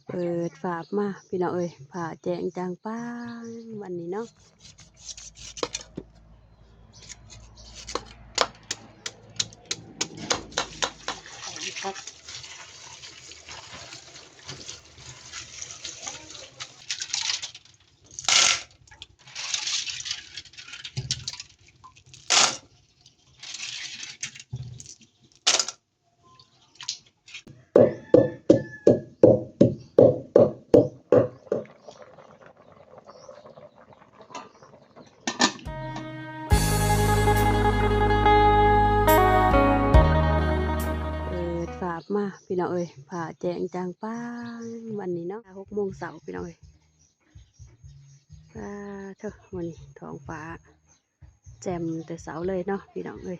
เปิดฝามาพี่น้องเอ้ยผ่าแจงจางป้างวันนี้เนาะครับเปิดฝามาพี่น้องเอ้ยผ่าแจงจางป้างวันนี้เนาะ6 โมงเสาร์พี่น้องเอ้ยเถอะวันนี้ท้องฟ้าแจ่มแต่เสาเลยเนาะพี่น้องเอ้ย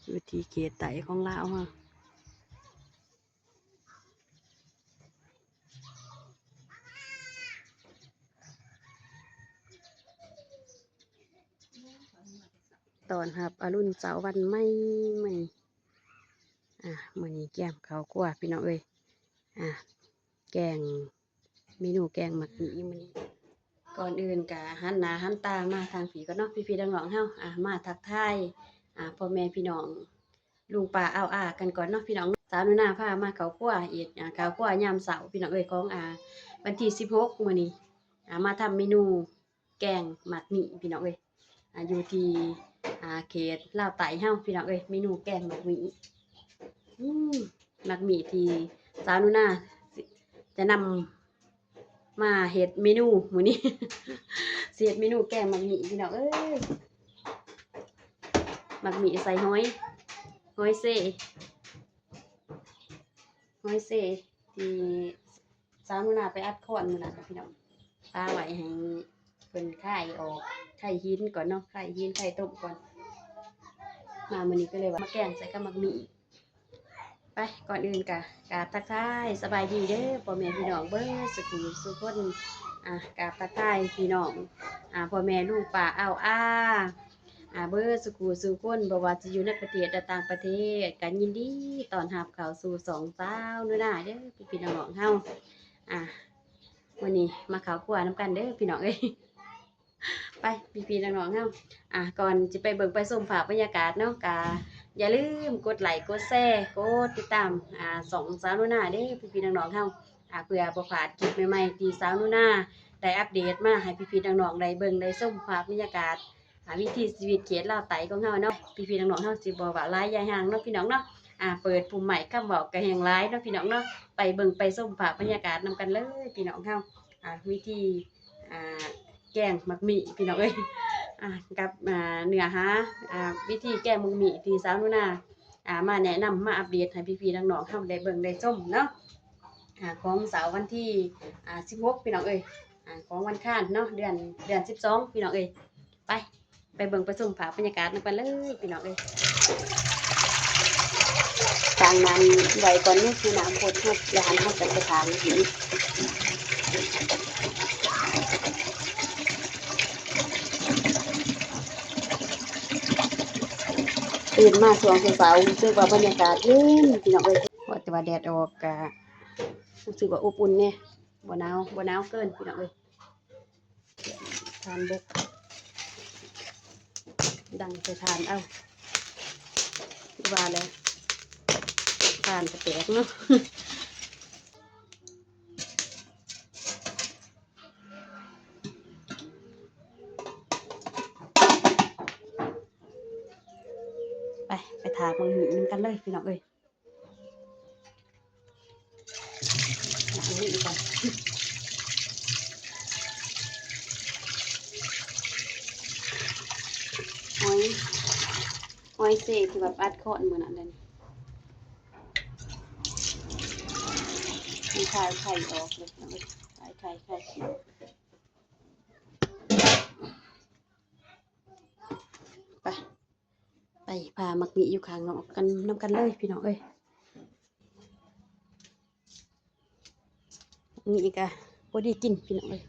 อยู่ที่เขตไต่ของลาวฮะตอนหับอรุณเสาร์วันไม่มื้อนี้มื้อนี้แก้มข้าวคั่วพี่น้องเอ้ยแกงเมนูแกงหมักหมี่มื้อนี้ก่อนอื่นกะหันหน้าหันตามาทางผีก็เนาะพี่ๆน้องๆเฮามาทักทายพ่อแม่พี่น้องลุงป้าอ้ากันก่อนเนาะพี่น้องสาวหนูนาพามาข้าวคั่วอีกข้าวคั่วยามเสาร์พี่น้องเอ้ยของวันที่16มื้อนี้มาทำเมนูแกงหมักหมี่พี่น้องเอ้ยอยู่ที่เขตลาวไต่เฮาพี่น้องเอ้ยเมนูแกงหมักหมี่หมักหมี่ที่สาวหนูนาจะนำมาเฮ็ดเมนูมื้อนี้ เสียดเมนูแกงหมักหมี่พี่น้องเอ้ยหมักหมี่ใส่ห้อยเซ่ที่สาวหนูนาไปอัดคอนมื้อนั้นพี่น้องปลาไว้ให้เพิ่นคายออกไข่หินก่อนเนาะไข่หินไข่ต้มก่อนมามื้อนี้ก็เลยว่ามาแกงใส่กับหมักหมี่ไปก่อนอื่นกะกราบทักทายสบายดีเด้อพ่อแม่พี่น้องเบิดสุขุสุขคนกราบทักทายพี่น้องพ่อแม่ลูกป้าเบิดสุขุสุขคนบ่ว่าจะอยู่ในประเทศและต่างประเทศกันยินดีต้อนรับเข้าสู่สองสาวนู่นน่ะเด้อพี่น้องเฮาวันนี้มาข้าวคั่วน้ำกันเด้อพี่น้องเอ้ยไปพี่น้องเฮาก่อนจะไปเบิ่งไปชมภาพบรรยากาศเนาะกะอย่าลืมกดไลค์กดแชร์กดติดตามสองสาวนู่นน่ะเด้อพี่น้องเฮาเพื่อบ่พลาดคลิปใหม่ๆที่สาวนู่นน่ะได้อัปเดตมาให้พี่น้องๆได้เบิ่งได้ชมภาพบรรยากาศวิถีชีวิตเขตลาวไต่ของเฮาเนาะพี่น้องๆเฮาสิบ่ว่าหลายอย่างห่างเนาะพี่น้องเนาะเปิดปุ่มใหม่คำเว้าก็แห่งหลายเนาะพี่น้องเนาะไปเบิ่งไปชมภาพบรรยากาศนำกันเลยพี่น้องเฮาวิธีแกงหมักหมี่พี่น้องเอ้ยกับเนื้อหาวิธีแกงหมักหมี่ที่สาวนุนามาแนะนำมาอัปเดตให้พี่น้องๆเฮาได้เบิ่งได้ชมเนาะของเสาร์วันที่16พี่น้องเอ้ยของวันค้านเนาะเดือน12พี่น้องเอ้ยไปเบิ่งไปชมภาพบรรยากาศนำกันเลยพี่น้องเอ้ยทางนั้นไว้ก่อนนี่คือน้ำพดทุกยานเฮาจะไปทานหินตื่นมาช่วงเช้ารู้สึกว่าบรรยากาศเย็นพี่น้องเอ้ยว่าแต่ว่าแดดออกกะรู้สึกว่าอบอุ่นเนี่ยบ่หนาวเกินพี่น้องเอ้ยทานบกดังไปทานว่าแล้วทานแปลกเนาะไปทานมังหีนึงกันเลยพี่น้องเอ้ยนี่ก่อนหอยเซ่ที่แบบอัดคอนเหมือนอันนั้นมีไข่ออกเลยน้องเอ้ยไข่ไปพามักมีอยู่ข้างนอกกันนำกันเลยพี่น้องเอ้ยนี่อีกพอดีกินพี่น้องเอ้ย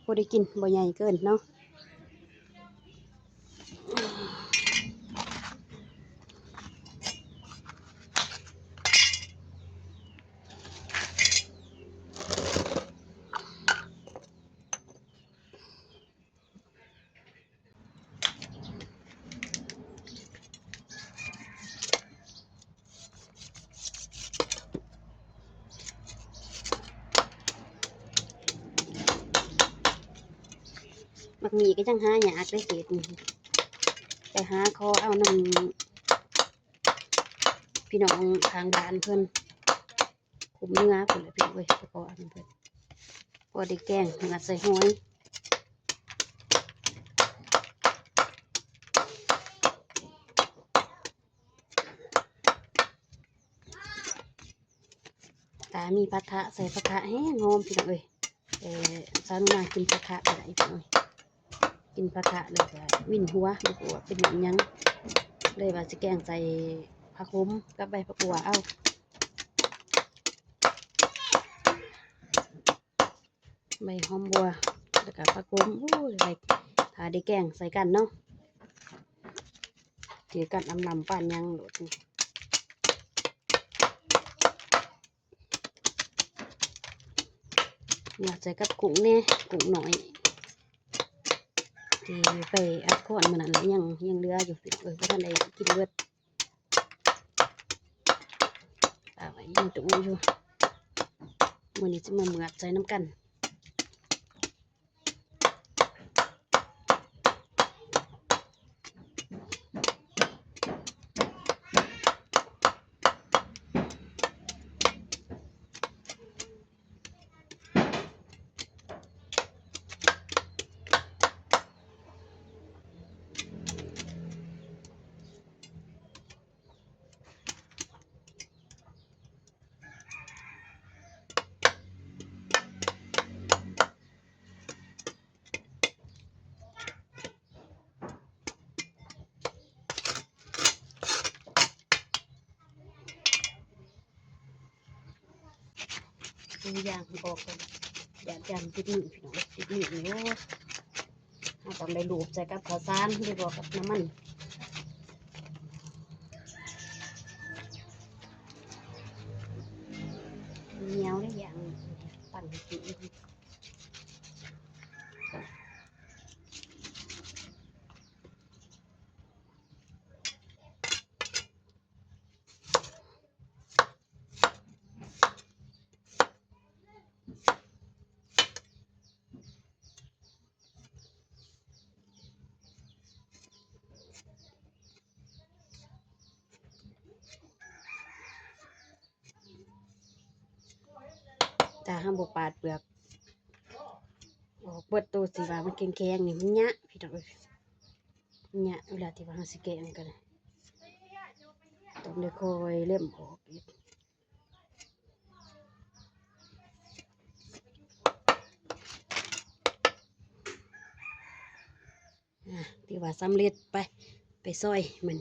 พอดีกินบ่ใหญ่เกินเนาะ มักมีก็จังหาหยากได้เศษนี่ไปหาคอเอานำพี่น้องทางบ้านเพิ่นคุมเนื้อเพิ่นเลยพี่เว้ยไปขอเอาเพิ่นพอได้แกงงัดใส่หอยตามีผัดทะใส่ผัดทะแห้งหอมพี่น้องเอ้ยสาวนากินผัดทะอะไรพี่น้องกินผัดทะเลยก็วิ่นหัวลูกหัวเป็นอย่างยังเลยว่าจะแกงใส่ผักขมกับใบผักบัวเอาใบหอมบัวแล้วก็ผักขมโอ้ยใบถ้าได้แกงใส่กันเนาะถือกันลำป่านยังโดดอยากใส่กับกุ้งเนี่ยกุ้งหน่อยที่ไปอัดข้อนมันนั่นแหละยังเหลืออยู่เพราะท่านได้กินเลือดเอาไว้ยังตุ้งอยู่มื้อนี้จะมาเหมือดใส่น้ำกันดูอย่างออกกันอย่างติดหนึ่งพี่น้องติดหนึ่งนี่โอ้ต้องได้ลูบใส่กับข้าวสารหรือบอกกับน้ำมันเหนียวได้อย่างปั่นกินถ้าห้ามบปาดเปลือกออกเปิดตัวสีว่ามันแข็งๆนี่มันเนี้ยพี่น้องเอ้ยเนี้ยเวลาที่ว่าเราสิแกงกันต้องได้คอยเล่มออกอีกที่ว่าสำเร็จไปซอยมัน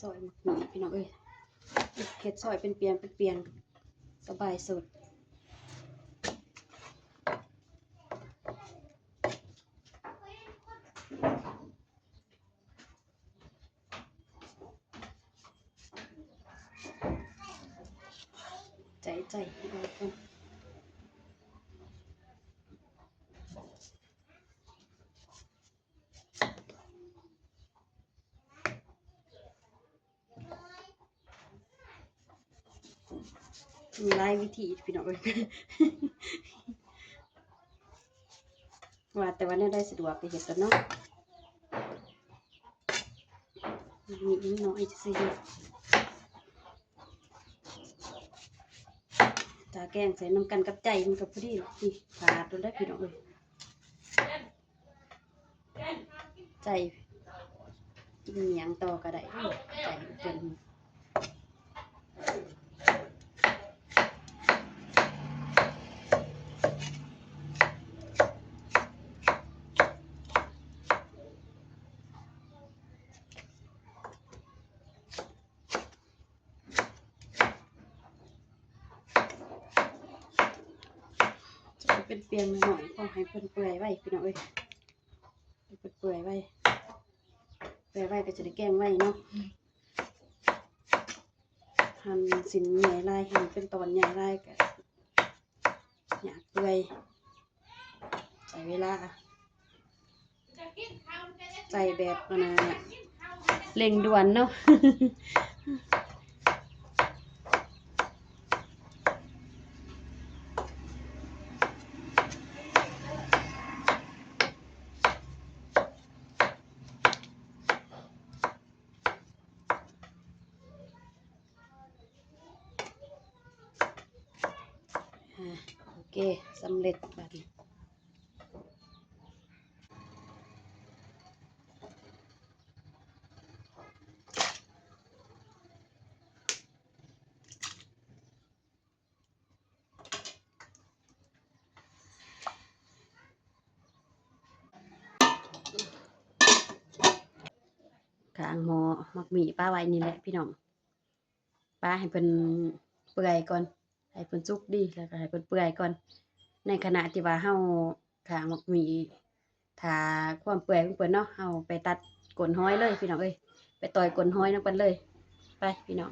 ซอยหมักหมี่พี่น้องเอ้ยเห็ดซอยเป็นเปียงสบายสุดใจเอาคนมีหลายวิธีพี่น้องเอ้ยว่าแต่ว่าเนี่ยได้สะดวกไปเห็ดกันเนาะมีนิดหน่อยจะสิตาแกงใส่น้ำกันกับใจมันก็พอดีหรอกนี่ขาดตัวได้พี่น้องเอ้ยใจกินเหนียงต่อก็ได้ใจจน เป็นเปียงหน่อยพอให้เพิ่นเปื่อยไว้พี่น้องเอ้ยให้เพิ่นเปื่อยไว้ก็จะได้แกงไว้เนาะหั่นสินใหญ่ลายหั่นเป็นตอนใหญ่ลายก็อยากเปื่อยใส่เวลาใส่แบบเร่งด่วนเนาะ โอเคสำเร็จแบบนี้ข้างหม้อหมักหมี่ป้าไว้นี่แหละพี่น้องป้าให้เพิ่นเปื่อยก่อนให้เพิ่นสุกดีแล้วก็ให้เพิ่นเปื่อยก่อนในขณะที่ว่าเฮาข้างหมักหมี่ถ้าความเปื่อยของเพิ่นเนาะเฮาไปตัดก้นห้อยเลยพี่น้องเอ้ยไปต่อยก้นห้อยนำกันเลยไปพี่น้อง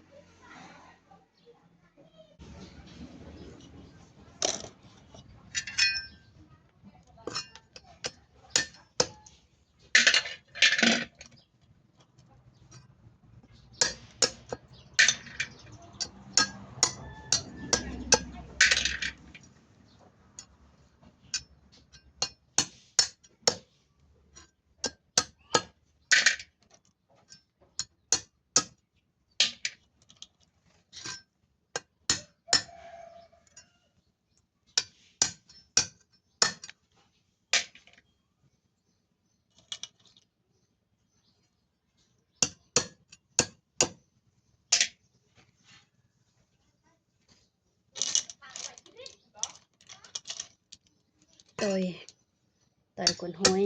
ต่อยก้นห้อย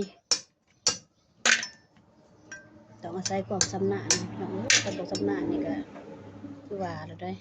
ต้องอาศัยความชำนาญพี่น้องถ้าบ่ชำนาญนี่ก็คือว่าแล้วได้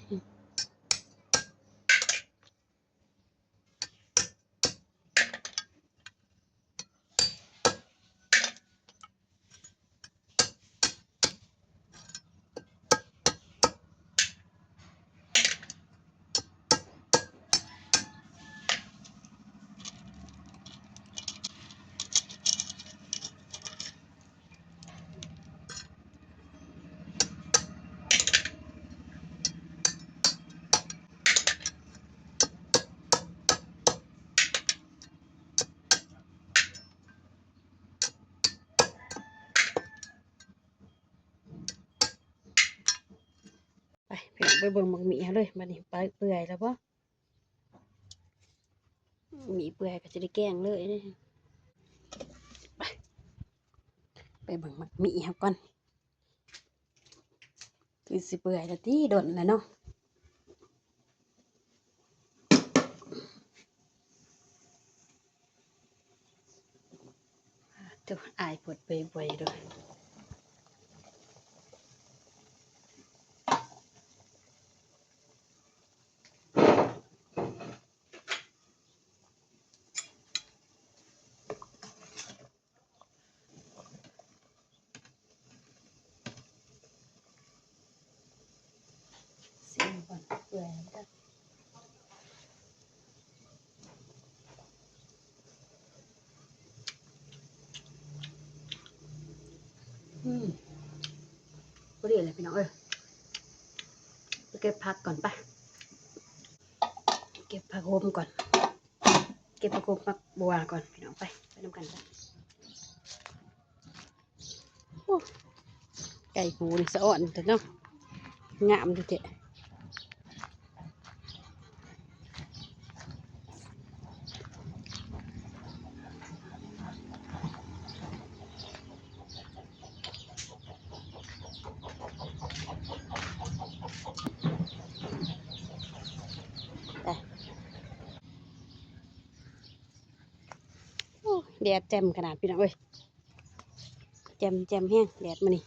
ไปพี่น้องไปเบิ่งหมักหมี่เฮาเลยบัดนี้ไปเปื่อยแล้วบ่หมี่เปื่อยก็จะได้แกงเลยเด้ไปเบิ่งหมักหมี่เฮาก่อนคือสิเปื่อยแล้วติโดนแล้วเนาะเดี๋ยวอายปวดเปื่อยๆด้วยซิมก่อนเปื่อยแล้วจ้ะบ่ได้เลยพี่น้องเอ้ยไปเก็บผักก่อนไปเก็บผักโขมก่อนเก็บผักโขมผักบัวก่อนพี่น้องไปนำกันจ้ะโอ้ไก่ปูนี่สะอ่อนแต่เนาะงามดูเถอะไปโอ้แดดแจ่มขนาดพี่น้องเอ้ยแจ่มแห้งแดดมานี่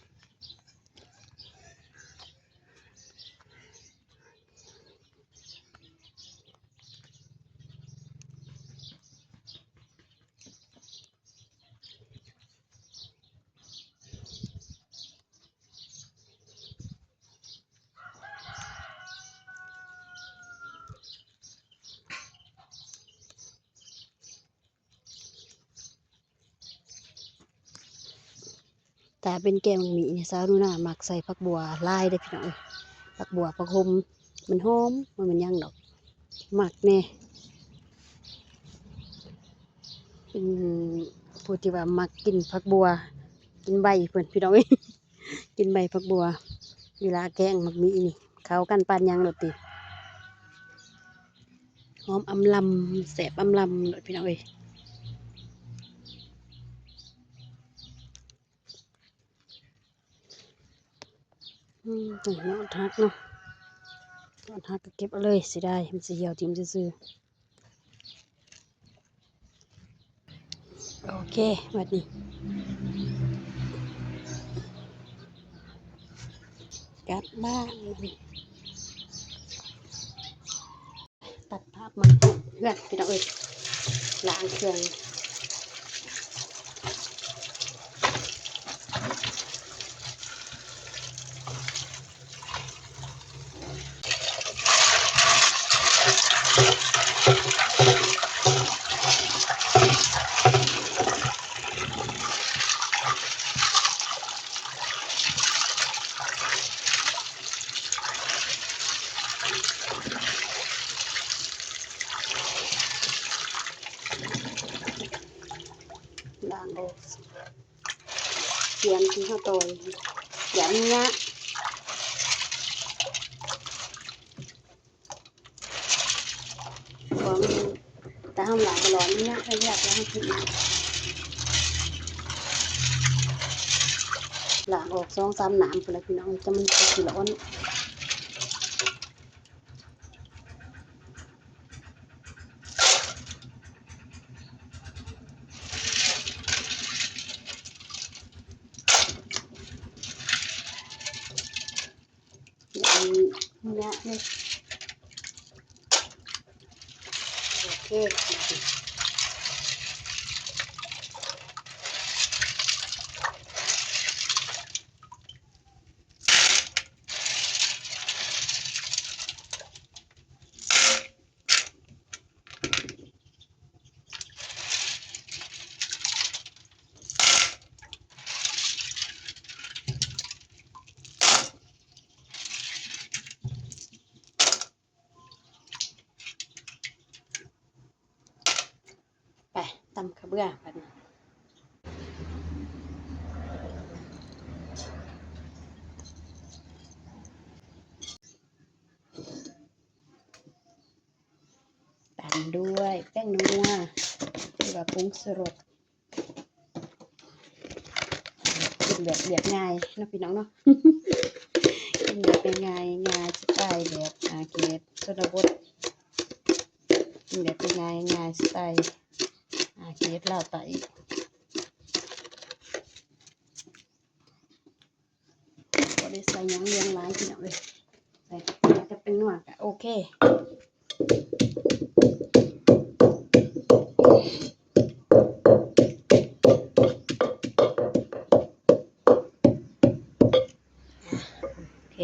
แต่เป็นแกงหมี่เนี่ยสาวนูน่ามักใส่ผักบัวลายได้อพี่น้องเอ้ยผักบัวผักหมมันหอมมันยังดอกมักแน่เป็นผู้ที่ว่ามักกินผักบัวกินใบเพิ่นพี่น้องเอ้ย กินใบผักบัวเวลาแกงมักมีนี่เขากันปานยังโดดติหอมอำลำแสบอำลำโดดพี่น้องเอ้ยเนาะทักเนาะทักก็เก็บเอาเลยสิได้มันสิเหี่ยวทิ่มซื่อๆโอเคบัดนี้กลับบ้านตัดภาพมาเพื่อนพี่น้องเอ้ยล้างเครื่องล้างออกเตรียมที่ข้าวต้มอย่างเงี้ยของแต่ห้ามหลายตลอดนี่นะให้อยากแล้วให้กินล้างออก2-3น้ำไปเลยพี่น้องจะมันจะร้อนอย่างเงี้ยเลยโอเคไปตำข้าวเบื่อกันตำด้วยแป้งนัวหรือว่าผงชูรสกินแบบเรียบง่ายเนาะพี่น้องเนาะ กินแบบง่ายง่ายสไตล์แบบเกรดชนบทกินแบบง่ายง่ายสไตล์เกรดลาวไต่ก็ได้ใส่หยังเลี้ยงหลายพี่น้องเลยใส่จะเป็นนัวก็โอเคโอเค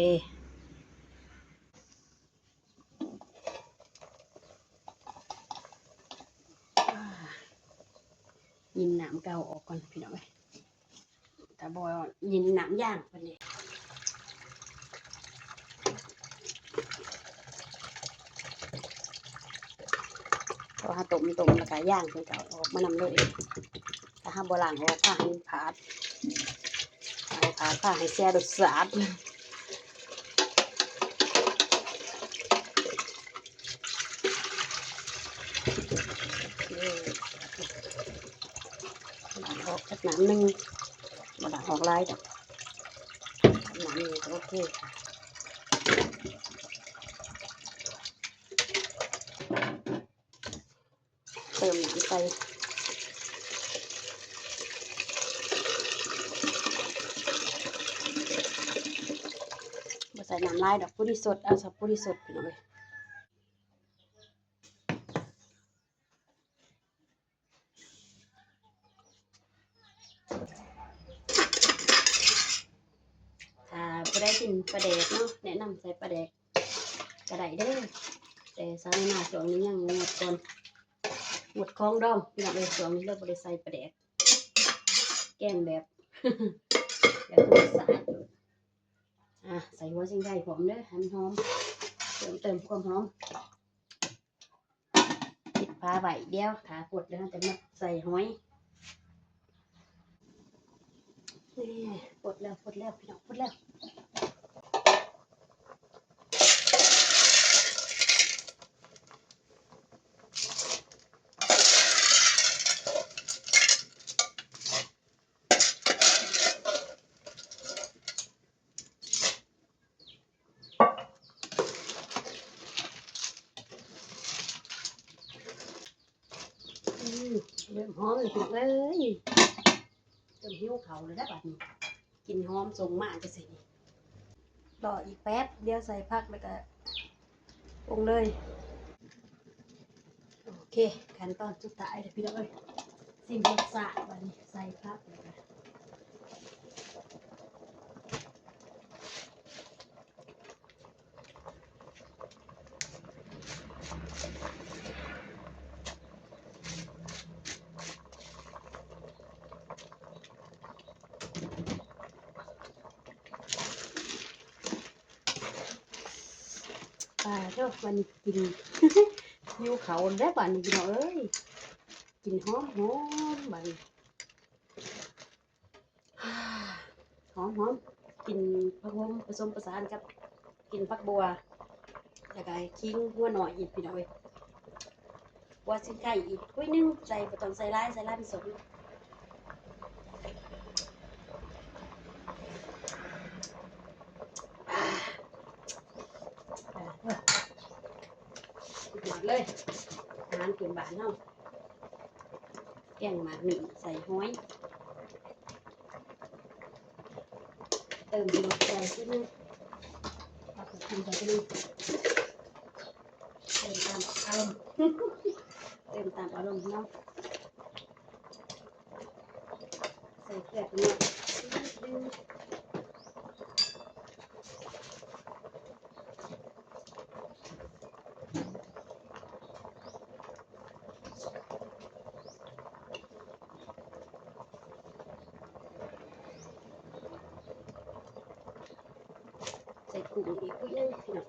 ยินน้ำเก่าออกก่อนพี่น้องเลยแต่บอยยินน้ำย่างคนนี้พอต้มแล้วก็ย่างเพิ่นก็ออกมานำเลยถ้าห้าโบราณออกผ้าให้ผาดผ้าให้แซ่รสชาติล้างออกจากน้ำหนึ่งมาล้างออกลายดอกน้ำนี่ก็โอเคเติมน้ำไปใส่น้ำลายดอกพุดิสดเอาสับพุดิสดไปหน่อยถ้าบ่ได้กินปลาแดกเนาะแนะนำใส่ปลาแดกกระไดเด้อแต่สาวนาช่วงนี้ยังหมดก่อนหมดของดองพี่น้องเลยช่วงนี้เลิกบ่ได้ใส่ปลาแดกแกงแบบ เดี๋ยวตัวสายใส่หัวซิงไก่ผมเด้อให้มันหอมเติมความหอมปิดฝาไว้เดียวขาปวดแล้วจะมาใส่หอยนี่ปวดแล้วพี่น้องปวดแล้วเริ่มหอมเลยพี่น้องเอ้ยเริ่มหิวเขาเลยได้บัดนี้กินหอมส่งมากจะสิรออีกแป๊บเดี๋ยวใส่ผักแล้วก็ปรุงเลยโอเคขั้นตอนสุดท้ายเลยพี่น้องเอ้ยซิมรสชาติบัดนี้ใส่ผักแล้วก็เด้อวันนี้กินหิวเขาได้บัดนี้พี่น้องเอ้ยกินหอมบัดนี้หอมกินผักหอมผสมประสานกับกินผักบัวแล้วก็ขิงหัวหน่อยอีกพี่น้องเอ้ยว่าสิไก่อีกถ้วยนึงใส่บ่ต้องใส่หลายผสมหมดเลยอาหารพื้นบ้านเฮาแกงหมากหมี่ใส่หอยเติมรสใส่ถ้วยนึงเอาไปทำใส่ถ้วยนึงเติมตามอารมณ์เติมตามอารมณ์เนาะใส่เกลือไปนิดนึงใส่กุ้งอีกถ้วยนึงพี่น้อง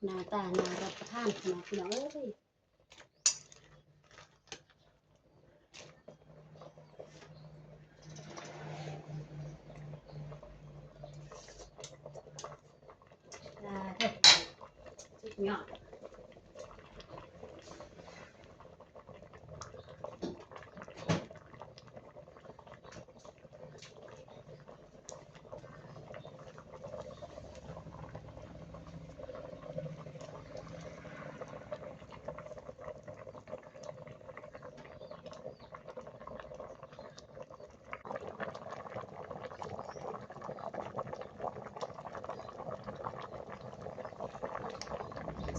หน้าตาน่ารับประทานขนาดพี่น้องเอ้ยสุดยอด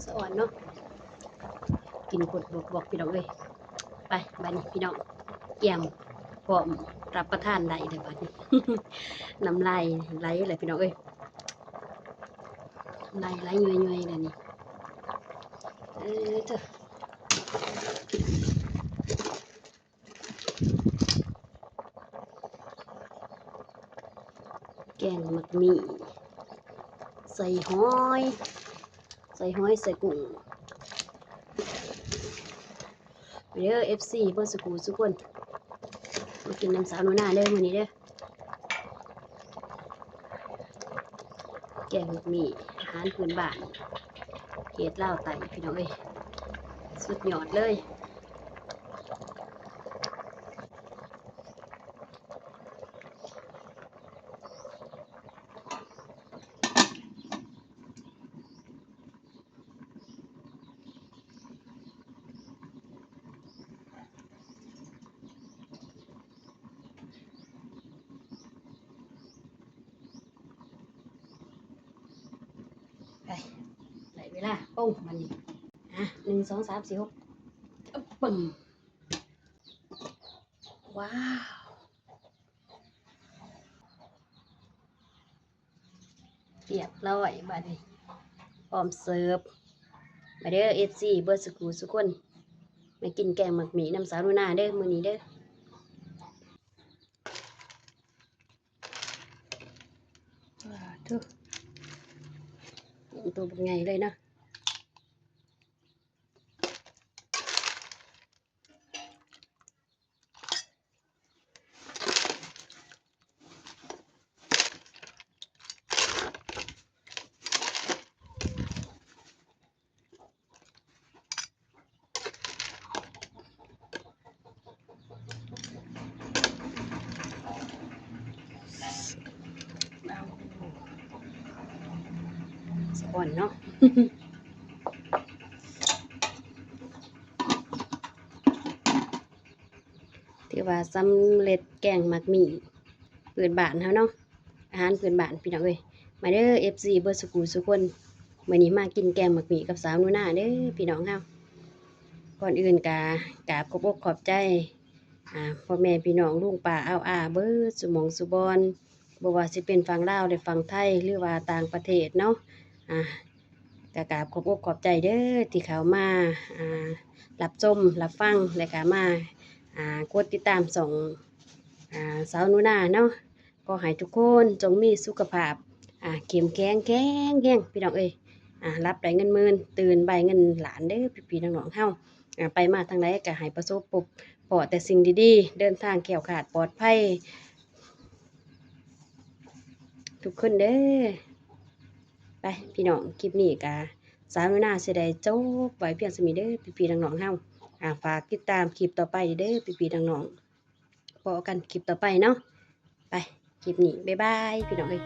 สะอ่อนเนาะกินกดบอกพี่น้องเอ้ยไปบัดนี้พี่น้องเกี่ยมพร้อมรับประทานได้เลยบัดนี้ น้ำลายไหลเลยพี่น้องเอ้ยไหลเลยนี่เถอะแกงหมักหมี่ใส่หอยใส่กุ้งเด้อ FC เพื่อนสกูทุกคนมากินน้ำสาวหนูนาเด้อมื้อนี้เด้อแกงหมักหมี่อาหารพื้นบ้านเขตลาวไต่พี่น้องเอ้ยสุดยอดเลยไปได้เวลาปุ้งมันนี่1 2 3 4 6ปึ้มว้าว เรียบร้อยบัดนี้พร้อมเสิร์ฟมาเด้อ FC เบิร์สกูสุกคนมากินแกงหมักหมี่น้ำสาวหนูนาเด้อมื้อนี้เด้อทุกตัวเป็นไงเลยเนาะสะอ่อนเนาะ ถือว่าสำเร็จแกงหมักหมี่พื้นบ้านเฮาเนาะอาหารพื้นบ้านพี่น้องเอ้ยมาเด้อ FC เบิร์สกูสุกคนมื้อนี้มากินแกงหมักหมี่กับสาวหนูนาเด้อพี่น้องเฮาก่อนอื่นกกราบขอบอกขอบใจพ่อแม่พี่น้องลุงป้าอ้าวอาเบิดสุหมองสุบอนบ่ว่าสิเป็นฝั่งลาวหรือฝั่งไทยหรือว่าต่างประเทศเนาะกราบขอบอกขอบใจเด้อที่เข้ามารับชมรับฟังและก็มากดติดตามส่องสาวหนูนาเนาะก็ให้ทุกคนจงมีสุขภาพเข้มแข็งแข็งแรงพี่น้องเอ้ยรับได้เงินหมื่นตื่นใบเงินหลานเด้อพี่ๆน้องๆเฮาไปมาทางใดก็ให้ประสบพบปอแต่สิ่งดีๆเดินทางแคล้วคลาดปลอดภัยทุกคนเด้อไปพี่น้องคลิปนี้ก็สาวหนูนาสิได้จบไว้เพียงสมิเด้อพี่ๆน้องๆเฮาฝากติดตามคลิปต่อไปเด้อพี่ๆน้องๆพอกันคลิปต่อไปเนาะไปคลิปนี้บ๊ายบายพี่น้องเอ้ย